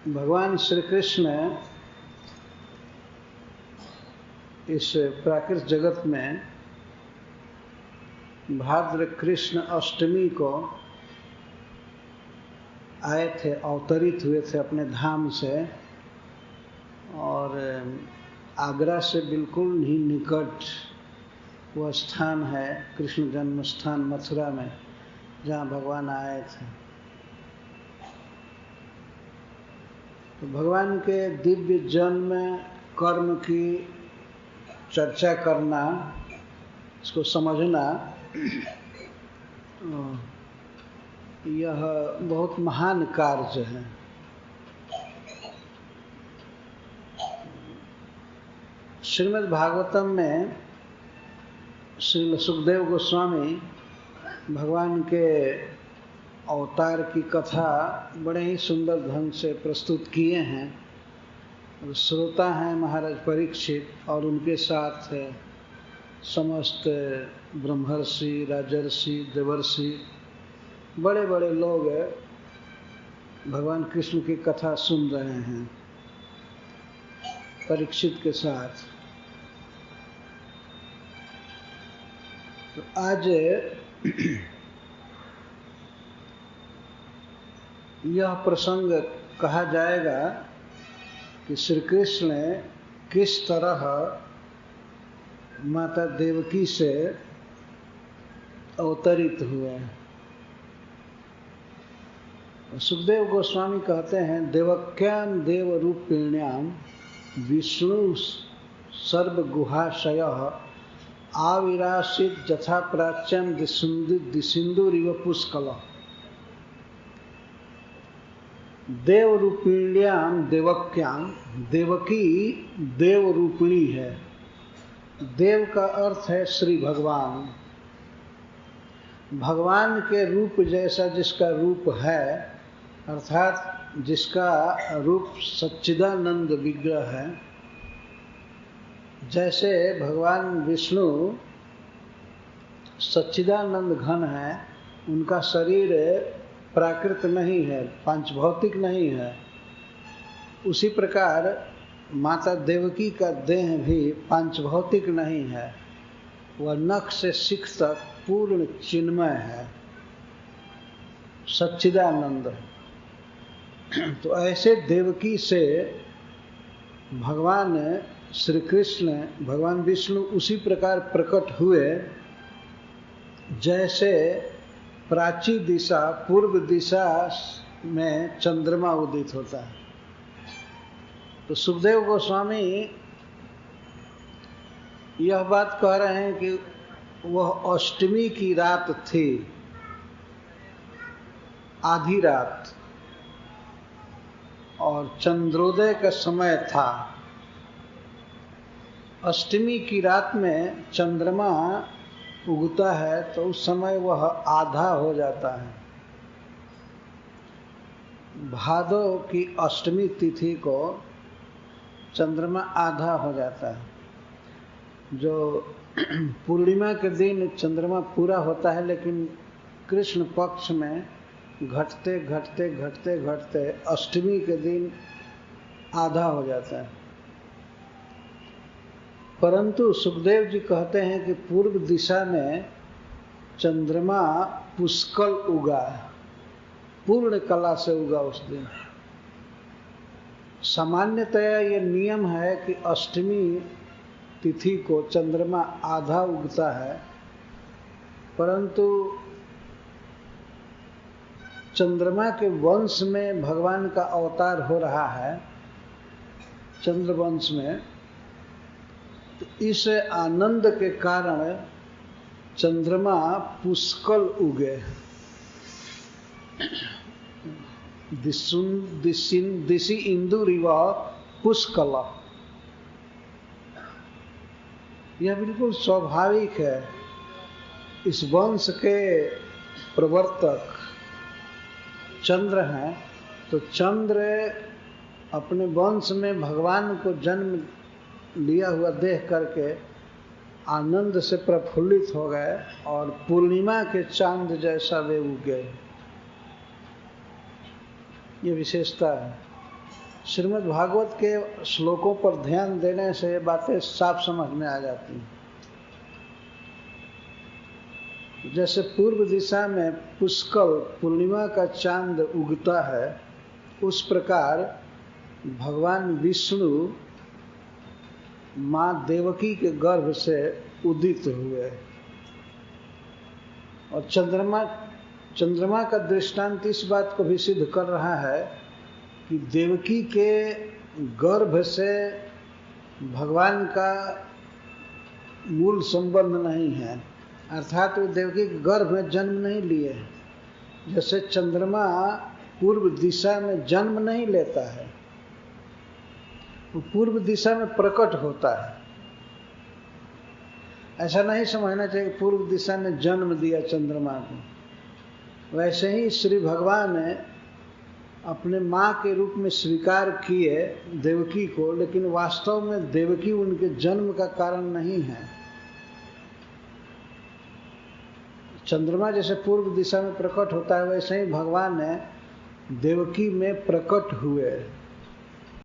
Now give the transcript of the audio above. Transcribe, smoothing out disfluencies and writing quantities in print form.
भगवान श्री कृष्ण इस प्राकृत जगत में भाद्र कृष्ण अष्टमी को आए थे, अवतरित हुए थे अपने धाम से, और आगरा से बिल्कुल ही निकट वह स्थान है कृष्ण जन्म स्थान मथुरा में, जहाँ भगवान आए थे। तो भगवान के दिव्य जन्म कर्म की चर्चा करना, इसको समझना, यह बहुत महान कार्य है। श्रीमद् भागवतम में श्री सुखदेव गोस्वामी भगवान के अवतार की कथा बड़े ही सुंदर ढंग से प्रस्तुत किए हैं। श्रोता हैं महाराज परीक्षित और उनके साथ समस्त ब्रह्मर्षि, राजर्षि, देवर्षि, बड़े बड़े लोग भगवान कृष्ण की कथा सुन रहे हैं परीक्षित के साथ। तो आज यह प्रसंग कहा जाएगा कि श्री कृष्ण किस तरह माता देवकी से अवतरित हुए। सुखदेव गोस्वामी कहते हैं, देवक्यां देवरूपिण्यां विष्णु सर्वगुहाशयः आविरासीत् यथा प्राच्यं दिसिन्दुरिव पुष्कलः। देवरूपिण्यां देवक्यां, देवकी देवरूपिणी है। देव का अर्थ है श्री भगवान। भगवान के रूप जैसा जिसका रूप है, अर्थात जिसका रूप सच्चिदानंद विग्रह है, जैसे भगवान विष्णु सच्चिदानंद घन है, उनका शरीर प्राकृत नहीं है, पांचभौतिक नहीं है, उसी प्रकार माता देवकी का देह भी पांचभौतिक नहीं है, वह नख से शिख तक पूर्ण चिन्मय है, सच्चिदानंद। तो ऐसे देवकी से भगवान श्री कृष्ण, भगवान विष्णु उसी प्रकार प्रकट हुए जैसे प्राची दिशा, पूर्व दिशा में चंद्रमा उदित होता है। तो सुखदेव गोस्वामी यह बात कह रहे हैं कि वह अष्टमी की रात थी, आधी रात, और चंद्रोदय का समय था। अष्टमी की रात में चंद्रमा उगता है तो उस समय वह आधा हो जाता है। भादो की अष्टमी तिथि को चंद्रमा आधा हो जाता है। जो पूर्णिमा के दिन चंद्रमा पूरा होता है, लेकिन कृष्ण पक्ष में घटते घटते घटते घटते अष्टमी के दिन आधा हो जाता है। परंतु सुखदेव जी कहते हैं कि पूर्व दिशा में चंद्रमा पुष्कल उगा, पूर्ण कला से उगा उस दिन। सामान्यतया ये नियम है कि अष्टमी तिथि को चंद्रमा आधा उगता है, परंतु चंद्रमा के वंश में भगवान का अवतार हो रहा है, चंद्रवंश में, तो इस आनंद के कारण चंद्रमा पुष्कल उगे। दिशि इंदुरिव पुष्कल, यह बिल्कुल स्वाभाविक है। इस वंश के प्रवर्तक चंद्र हैं, तो चंद्र अपने वंश में भगवान को जन्म लिया हुआ देख करके आनंद से प्रफुल्लित हो गए और पूर्णिमा के चांद जैसा वे उगे। ये विशेषता है। श्रीमद् भागवत के श्लोकों पर ध्यान देने से बातें साफ समझ में आ जाती हैं। जैसे पूर्व दिशा में पुष्कर पूर्णिमा का चांद उगता है, उस प्रकार भगवान विष्णु माँ देवकी के गर्भ से उदित हुए। और चंद्रमा का दृष्टांत इस बात को भी सिद्ध कर रहा है कि देवकी के गर्भ से भगवान का मूल संबंध नहीं है, अर्थात वे देवकी के गर्भ में जन्म नहीं लिए हैं। जैसे चंद्रमा पूर्व दिशा में जन्म नहीं लेता है, वो पूर्व दिशा में प्रकट होता है। ऐसा नहीं समझना चाहिए कि पूर्व दिशा में जन्म दिया चंद्रमा को। वैसे ही श्री भगवान ने अपने माँ के रूप में स्वीकार किए देवकी को, लेकिन वास्तव में देवकी उनके जन्म का कारण नहीं है। चंद्रमा जैसे पूर्व दिशा में प्रकट होता है, वैसे ही भगवान ने देवकी में प्रकट हुए।